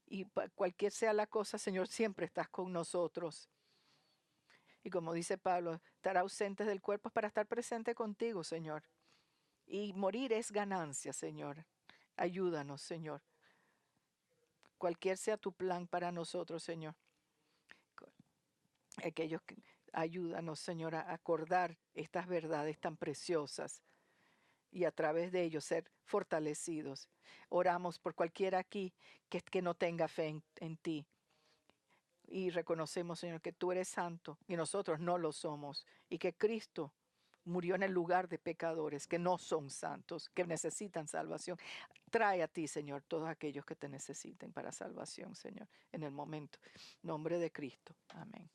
Y cualquier sea la cosa, Señor, siempre estás con nosotros. Y como dice Pablo, estar ausentes del cuerpo es para estar presente contigo, Señor. Y morir es ganancia, Señor. Ayúdanos, Señor. Cualquier sea tu plan para nosotros, Señor. Aquellos que ayúdanos, Señor, a acordar estas verdades tan preciosas y a través de ellos ser fortalecidos. Oramos por cualquiera aquí que no tenga fe en ti. Y reconocemos, Señor, que tú eres santo y nosotros no lo somos. Y que Cristo murió en el lugar de pecadores que no son santos, que necesitan salvación. Trae a ti, Señor, todos aquellos que te necesiten para salvación, Señor, en el momento. En nombre de Cristo. Amén.